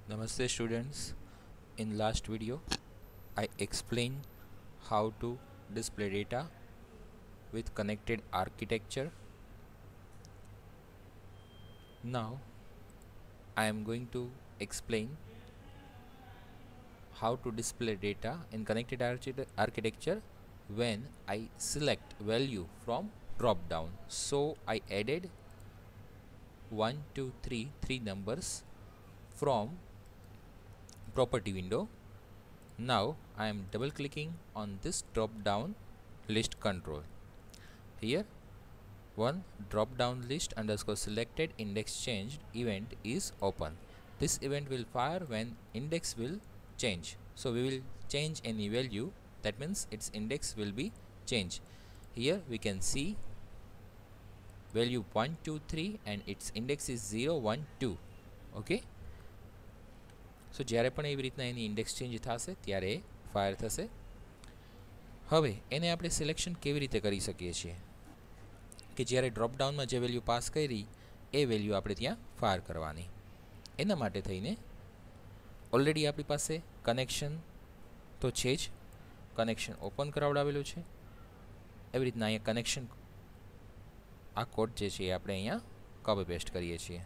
Namaste students. In last video I explained how to display data with connected architecture. Now I am going to explain how to display data in connected architecture when I select value from drop down. So I added 1 2 3 three numbers from property window. Now I am double clicking on this drop down list control. Here one drop down list underscore selected index changed event is open. This event will fire when index will change. So we will change any value, that means its index will be changed. Here we can see value 1 2 3 and its index is 0 1 2. Okay, so જ્યારે પણ એવી રીતના એની index change થશે ત્યારે fire થશે. હવે એને આપણે સિલેક્શન કેવી રીતે કરી શકીએ છીએ કે જ્યારે ડ્રોપડાઉનમાં જે વેલ્યુ પાસ કરી એ વેલ્યુ આપણે ત્યાં ફાયર કરવાની. એના માટે થઈને ઓલરેડી આપણી પાસે કનેક્શન તો છે જ, કનેક્શન ઓપન કરાવડાવેલું છે. એવી રીતના અહીંયા કનેક્શન આ કોડ જે છે એ આપણે અહીંયા કોપી પેસ્ટ કરીએ છીએ.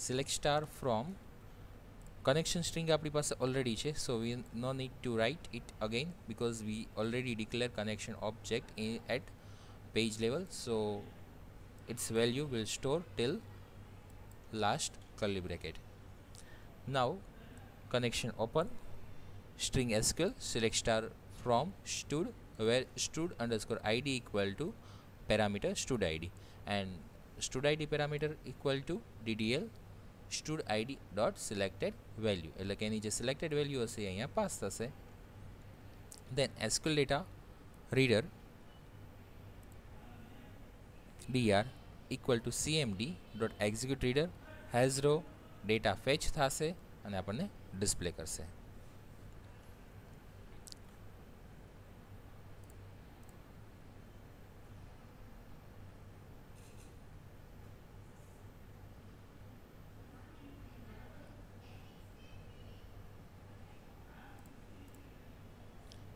Select star from connection string આપણી પાસે already છે, so we no need to write it again because we already declare connection object at page level, so its value will store till last curly bracket. Now connection open, string SQL select star from stud where stud underscore id equal to parameter stud id and stud id parameter equal to ddl stud id dot selected value, એટલે કે એની જે selected value હશે અહીંયા pass થશે. then SQL data reader dr equal to cmd dot execute reader has row data fetch થશે અને આપણને display કરશે.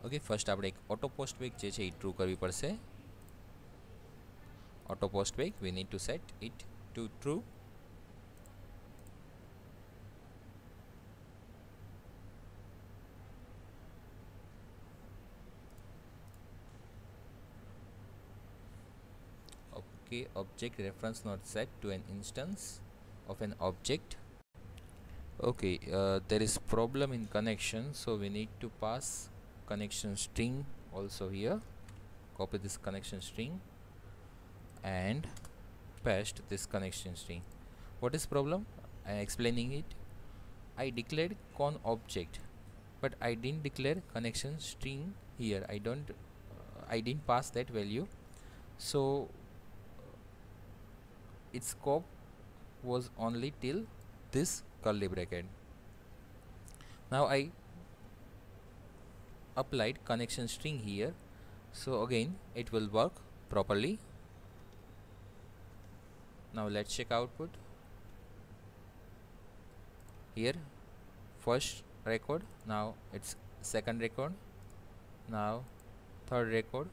ઓકે, ફર્સ્ટ આપણે એક ઓટો પોસ્ટ વેક જે છે એ ટ્રુ કરવી પડશે. Auto post wake we need to set it to true. Okay, object reference not set to an instance of an object. Okay, there is problem in connection, so we need to pass connection string also here. Copy this connection string and paste this connection string. What is problem? I am explaining it. I declared con object but I didn't declare connection string here. I didn't pass that value, so its scope was only till this curly bracket. Now I applied connection string here, so again it will work properly. Now let's check output. Here first record, now it's second record, now third record.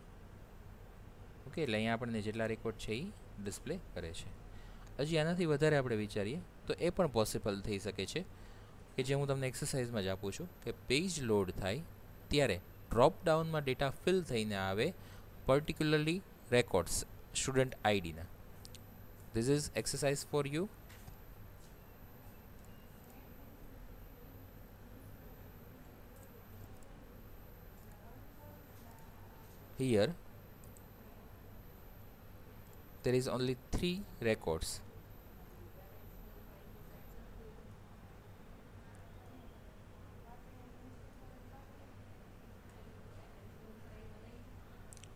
Okay, એટલે અહીંયા આપણને જેટલા record છે એ display કરે છે. હજી આનાથી વધારે આપણે વિચારીએ તો એ પણ પોસિબલ થઈ શકે છે કે જે હું તમને એક્સરસાઇઝમાં જ આપું છું કે પેજ લોડ થાય ત્યારે ડ્રોપ ડાઉનમાં ડેટા ફિલ થઈને આવે પર્ટિક્યુલરલી રેકોર્ડ્સ સ્ટુડન્ટ આઈડીના. This is exercise for you. Here there is only 3 records.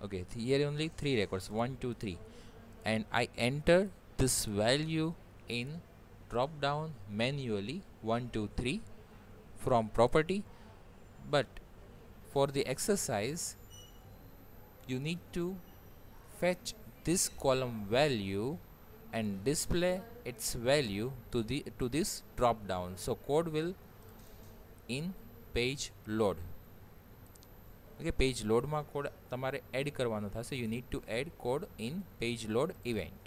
Okay, here only 3 records 1 2 3 and I enter this value in drop down manually 1 2 3 from property, but for the exercise you need to fetch this column value and display its value to this drop down. So code will in page load. Okay, page load માં code તમારે add કરવાનો થશે. You need to add code in page load event.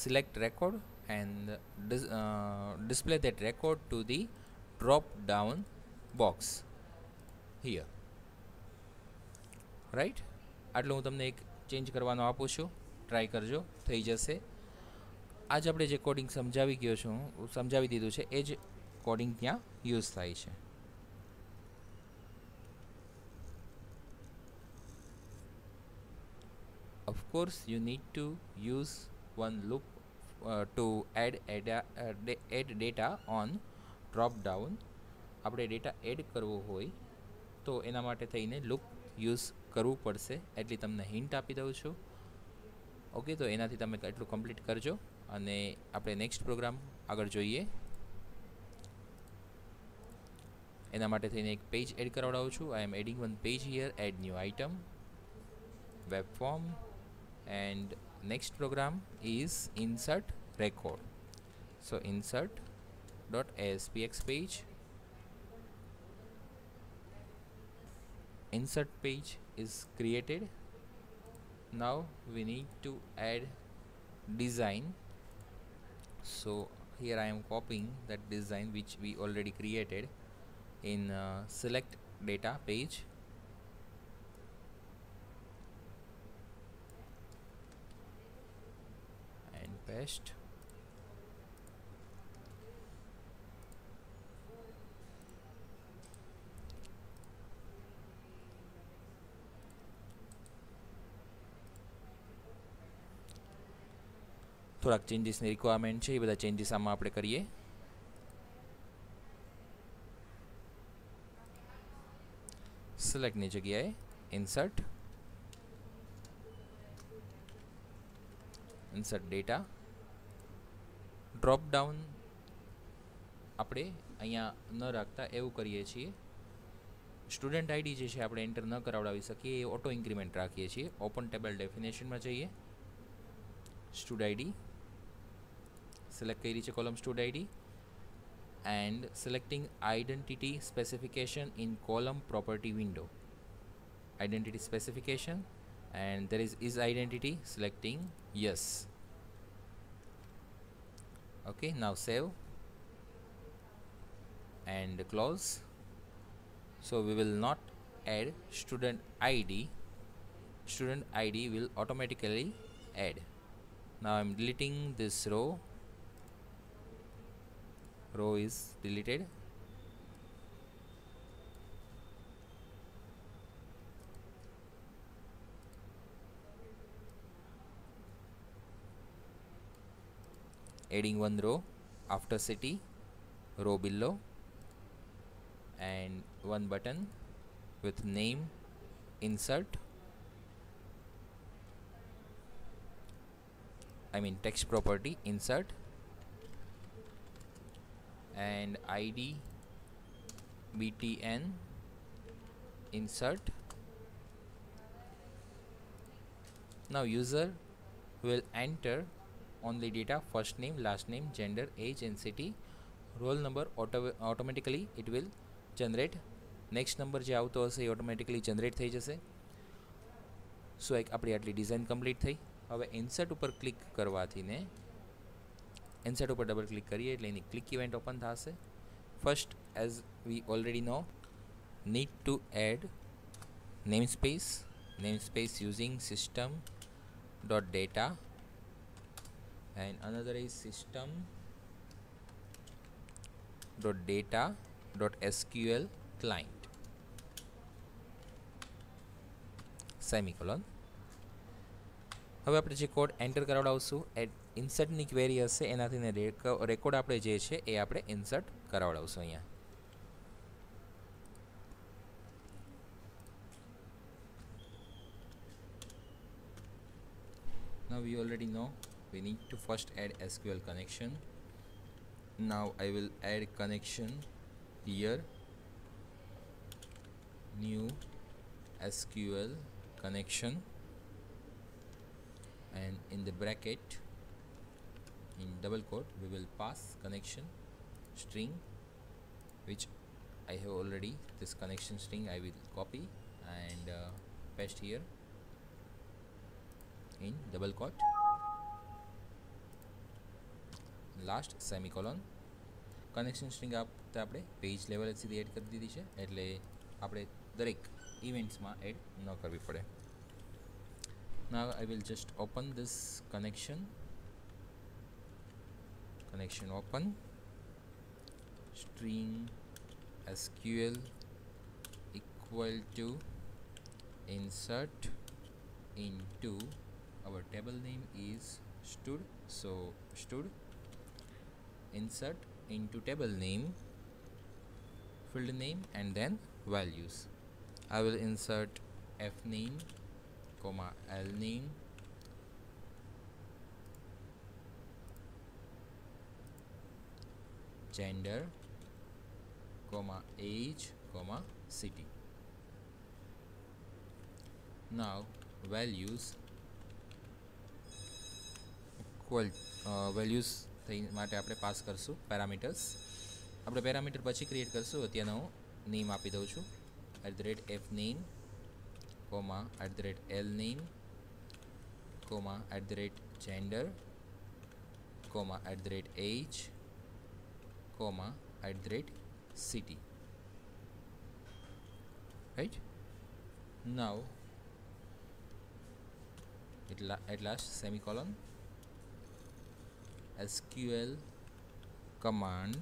Select record and display that record to the drop down box here. Right? આટલું હું તમને એક change કરવાનો આપું છું. ટ્રાય કરજો, થઈ જશે. આજ આપણે જે કોડિંગ સમજાવી દીધું છે એ જ કોડિંગ ત્યાં યુઝ થાય છે. Of course, you need to use one loop to add data on drop down. આપણે ડેટા એડ કરવો હોય તો એના માટે થઈને લૂપ યુઝ કરવું પડશે. એટલી તમને હિન્ટ આપી દઉં છું. ઓકે, તો એનાથી તમે એટલું કમ્પ્લીટ કરજો અને આપણે નેક્સ્ટ પ્રોગ્રામ આગળ જોઈએ. એના માટે થઈને એક પેજ એડ કરાવડાવું છું. I am adding one page here. Add new item, web form, and next program is insert record. So insert .aspx page. Insert page is created. Now we need to add design. So here I am copying that design which we already created in select data page. And paste. થોડાક ચેન્જીસની requirement છે, એ બધા changes આમાં આપણે કરીએ. સિલેક્ટની જગ્યાએ insert data drop down આપણે અહીંયા ન રાખતા એવું કરીએ છીએ. સ્ટુડન્ટ આઈડી જે છે આપણે એન્ટર ન કરાવડાવી શકીએ, એ ઓટો ઇન્ક્રીમેન્ટ રાખીએ છીએ. ઓપન ટેબલ ડેફિનેશનમાં જઈએ. સ્ટુડ આઈડી સિલેક્ટ કરી છે, column stood ID, and selecting identity specification in column property window. Identity specification, and there is identity, selecting yes. Okay, now save and close. So we will not add student ID. Student ID will automatically add. Now I'm deleting this row. Row is deleted. Adding one row after city, row below, and one button with name, insert, text property, insert, and ID btn, insert. Now user will enter only data, first name, last name, gender, age, and city. Roll number automatically it will generate. Next number જે આવતો હશે એ automatically generate થઈ જશે. સો એક આપણી આટલી design complete થઈ. હવે ઇન્સર્ટ ઉપર ક્લિક કરવાથી ને ઇન્સર્ટ ઉપર ડબલ ક્લિક કરીએ એટલે એની ક્લિક ઇવેન્ટ ઓપન થશે. First as we already know, need to add namespace using system.data, and another is system.data.sql client, semicolon. હવે આપણે જે કોડ એન્ટર કરાવડાવશું એ ઇન્સર્ટની ક્વેરી હશે, એનાથી રેકોર્ડ આપણે જે છે એ આપણે ઇન્સર્ટ કરાવડાવશું અહીંયા. Now we already know we need to first add SQL connection. Now I will add connection here, new SQL connection. in the bracket in double quote we will pass connection string, which I have already. This connection string I will copy and paste here in double quote, last semicolon. Connection string આપણે page લેવલે સીધી add કરી દીધી છે, એટલે આપણે દરેક ઇવેન્ટ્સમાં add ન કરવી પડે. Now I will just open this connection open, string SQL equal to insert into our table name is stud, so stud insert into table name, field name and then values. I will insert f name comma l name, gender comma age comma city. Now values equal values માટે આપણે pass કરશું parameters. આપણે parameter પછી create કરશું, અત્યારનો હું name આપી દઉં છું @f name @l name @gender @age @city. Right? Now at last semicolon, SQL command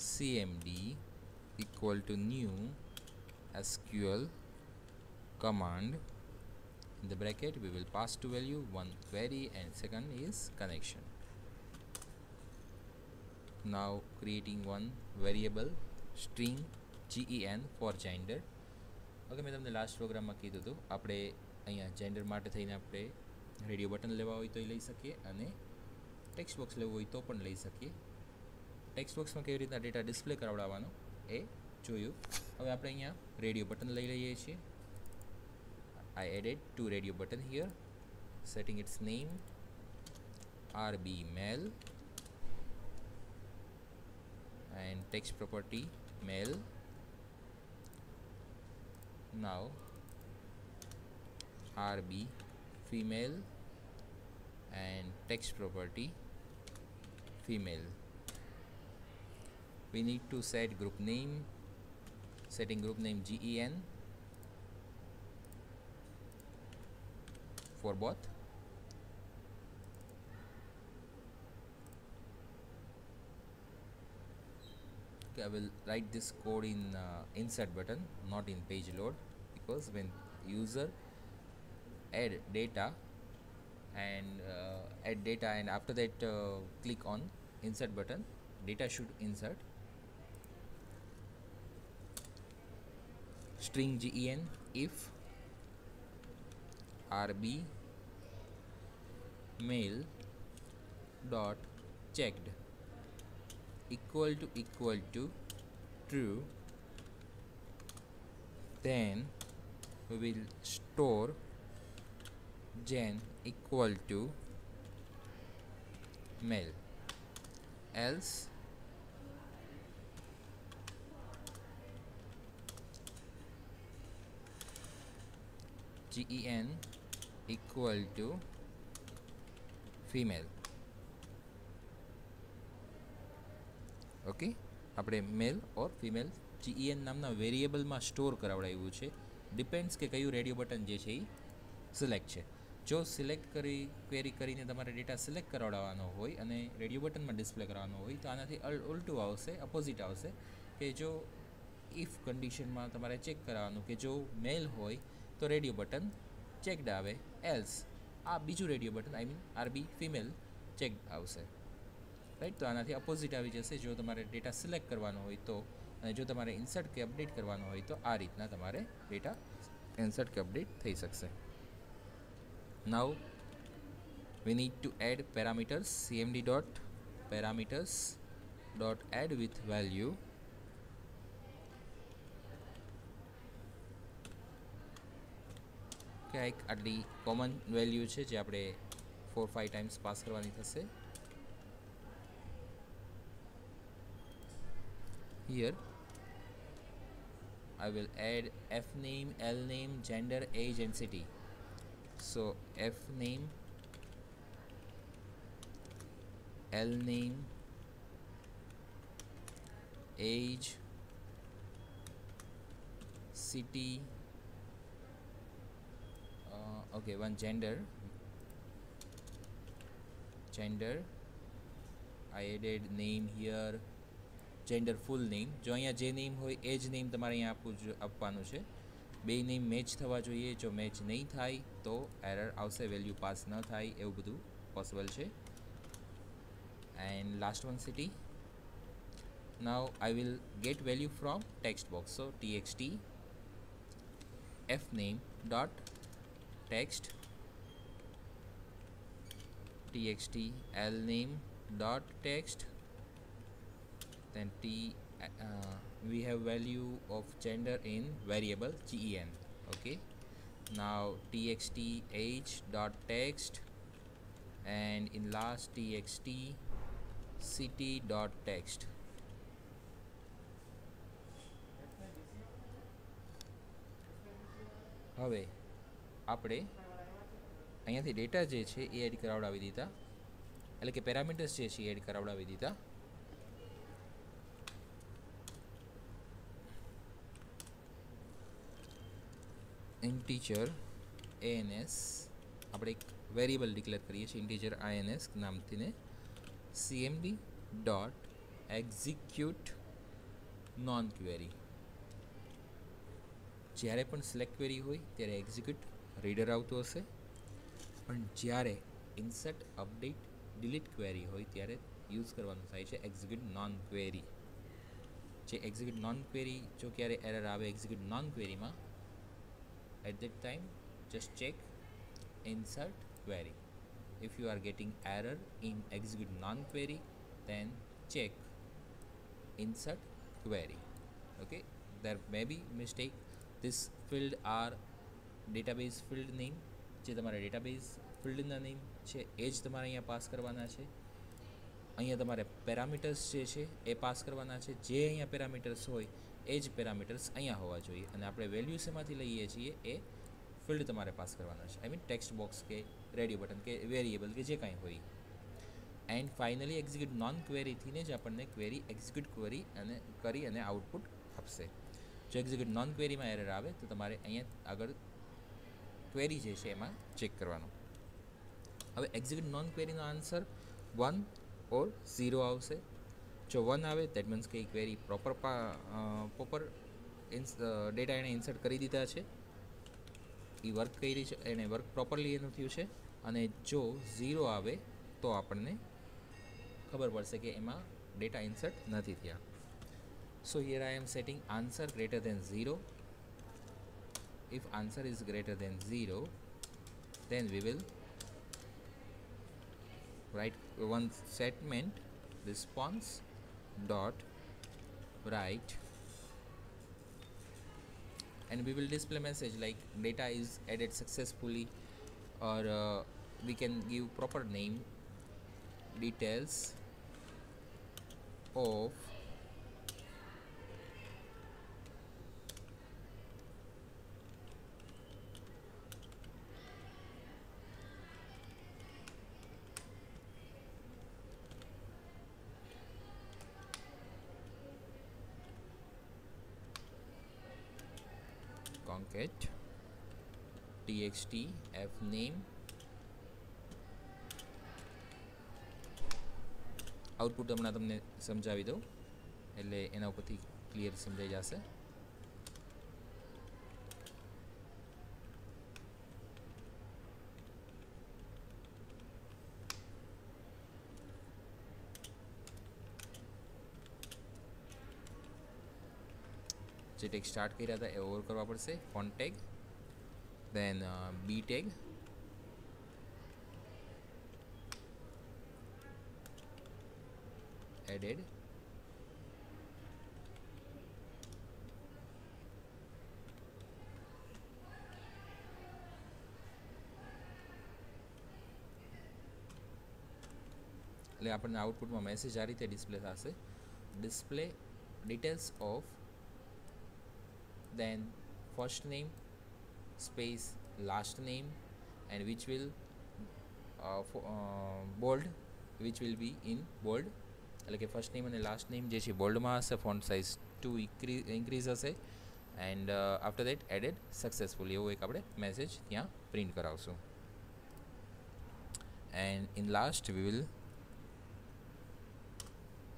cmd equal to new SQL command. In the bracket we will pass to value one query and second is connection. Now creating one variable string gen for gender. Okay, મેં તમને last પ્રોગ્રામમાં કીધું હતું આપણે અહીંયા gender માટે થઈને આપણે રેડિયો બટન લેવા હોય તો એ લઈ શકીએ અને ટેક્સ્ટ બોક્સ લેવું હોય તો પણ લઈ શકીએ. ટેક્સ્ટ બોક્સમાં કેવી રીતના ડેટા ડિસ્પ્લે કરાવડાવવાનો એ જોયું. હવે આપણે અહીંયા રેડિયો બટન લઈ લઈએ છીએ. I added two radio button here, setting its name RB male and text property male. Now RB female and text property female. We need to set group name, setting group name GEN for both. Okay, I will write this code in insert button, not in page load, because when user add data and after that click on insert button, data should insert. String gen if RB male dot checked equal to true, then we will store gen equal to male, else gen equal to female. Okay, આપણે મેલ ઓર female GEN નામના વેરિયેબલમાં store કરાવડાવ્યું છે. Depends કે કયું radio button જે છે એ select છે. જો સિલેક્ટ ક્વેરી કરીને તમારે ડેટા સિલેક્ટ કરાવડાવવાનો હોય અને રેડિયો બટનમાં ડિસ્પ્લે કરવાનો હોય તો આનાથી ઉલટું આવશે, અપોઝિટ આવશે. કે જો ઇફ કન્ડિશનમાં તમારે ચેક કરાવવાનું કે જો મેલ હોય તો રેડિયો બટન ચેકડ આવે, એલ્સ આ બીજું radio button RB female checked આવશે. રાઈટ, તો આનાથી અપોઝિટ આવી જશે જો તમારે ડેટા સિલેક્ટ કરવાનો હોય તો, અને જો તમારે ઇન્સર્ટ કે અપડેટ કરવાનો હોય તો આ રીતના તમારે ડેટા ઇન્સર્ટ કે અપડેટ થઈ શકશે. Now we need to add parameters, cmd dot parameters dot add with value. કે એક આટલી કોમન વેલ્યુ છે જે આપણે 4-5 टाइम्स पास करवानी थशे। Here I will add f name, l name, gender, age and city. So f name, l name, age, city, okay, one gender, I added name here, gender full name, जो અહીંયા જે name હોય એ જ name તમારે અહીંયા આપવાનું છે। બે નેમ મેચ થવા જોઈએ, જો મેચ નહીં થાય તો એરર આવશે, વેલ્યુ પાસ ન થાય એવું બધું પોસિબલ છે। And last one city, now I will get value from text box, so txt f name dot text, txt l name dot text, then we have value of gender in variable gen, okay। Now txt age dot text, and in last txt city dot text। હવે આપણે અહીંયાથી data જે છે એ add કરાવડાવી દીધા, એટલે કે parameters જે છે એ એડ કરાવડાવી દીધા। ઇન્ટીજર ans આપણે એક વેરિયેબલ ડિક્લેર કરીએ છીએ, ઇન્ટીજર ins નામથી ને, cmd dot execute non query. જ્યારે પણ સિલેક્ટ ક્વેરી હોય ત્યારે એક્ઝિક્યુટ રીડર આવતું હશે, પણ જ્યારે ઇન્સર્ટ અપડેટ ડિલીટ ક્વેરી હોય ત્યારે યુઝ કરવાનું થાય છે એક્ઝિક્યુટ નોન ક્વેરી। જે એક્ઝિક્યુટ નોન ક્વેરી જો ક્યારે એરર આવે એક્ઝિક્યુટ નોન ક્વેરીમાં, at that time just check insert query. If you are getting error in execute non query, then check insert query, okay। There may be mistake, this field are database field name, જે તમારે database field ના name છે એ જ તમારે અહીંયા pass કરવાના છે। અહીંયા તમારે પેરામીટર્સ જે છે એ પાસ કરવાના છે, જે અહીંયા પેરામીટર્સ હોય એ જ પેરામીટર્સ અહીંયા હોવા જોઈએ, અને આપણે વેલ્યુ શેમાંથી લઈએ છીએ એ ફિલ્ડ તમારે પાસ કરવાના છે, આઈ મીન ટેક્સ્ટ બોક્સ કે રેડિયો બટન કે વેરિયેબલ કે જે કાંઈ હોય। એન્ડ ફાઇનલી એક્ઝિક્યુટ નોન ક્વેરીથીને જ આપણને ક્વેરી એક્ઝિક્યુટ કરી અને આઉટપુટ આપશે। જો એક્ઝિક્યુટ નોન ક્વેરીમાં એરર આવે તો તમારે અહીંયા આગળ ક્વેરી જે છે એમાં ચેક કરવાનું। હવે એક્ઝિક્યુટ નોન ક્વેરીનો આન્સર 1 ઓર 0 આવશે। જો 1 આવે દેટ મીન્સ કે ક્વેરી પ્રોપર ડેટા એણે ઇન્સર્ટ કરી દીધા છે, એ વર્ક કરી છે, એને વર્ક પ્રોપરલી એનું થયું છે। અને જો 0 આવે તો આપણને ખબર પડશે કે એમાં ડેટા ઇન્સર્ટ નથી થયા। So here I am setting answer greater than 0. If answer is greater than 0, then we will write one statement response dot write, and we will display message like data is added successfully, or we can give proper name, details of concat txt f name, output હમણાં તમને સમજાવી દઉં એટલે એના ઉપરથી clear સમજાઈ જશે। જે ટેગ સ્ટાર્ટ કર્યા હતા એ ઓવર કરવા પડશે, ફોન્ટ ટેગ, દેન બી ટેગ, added, એટલે આપણને આઉટપુટમાં મેસેજ આ રીતે ડિસ્પ્લે થશે, display details of then first name space last name and which will bold, which will be in bold, એટલે કે ફર્સ્ટ નેમ અને લાસ્ટ નેમ જે છે બોલ્ડમાં હશે, ફોન્ટ સાઇઝ 2 ઇન્ક્રીઝ હશે, and after that added successfully એવો એક આપણે મેસેજ ત્યાં પ્રિન્ટ કરાવશું. And in last we will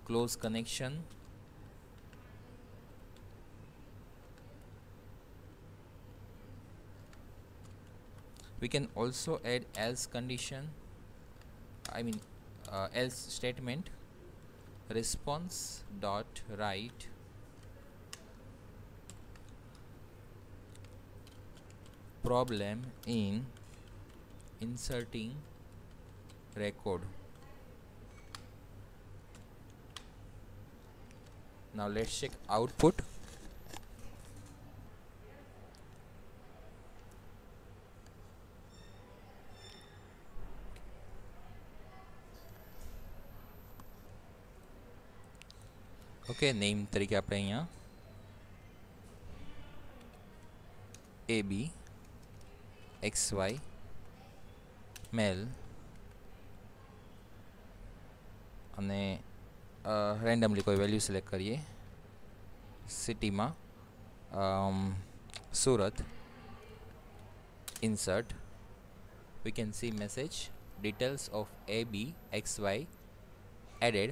close connection. We can also add else condition, else statement, response dot write problem in inserting record. Now let's check output. Okay, name તરીકે આપણે અહીંયા AB XY મેલ અને randomly કોઈ value select કરીએ. સિટીમાં Surat, insert. We can see message details of AB XY added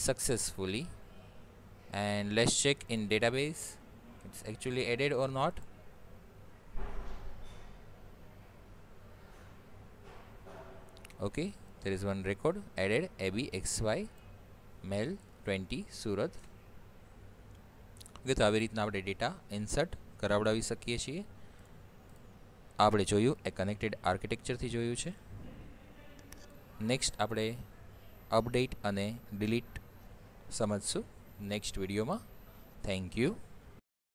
successfully. And let's check in database it's actually added or not. Okay, there is one record added, ABXY male 20 Surat. તો આવી રીતના આપણે data insert કરાવડાવી શકીએ છીએ. આપણે જોયું એ connected આર્કિટેક્ચરથી જોયું છે. નેક્સ્ટ આપણે અપડેટ અને ડિલીટ સમજશું નેક્સ્ટ વિડીયોમાં. Thank you.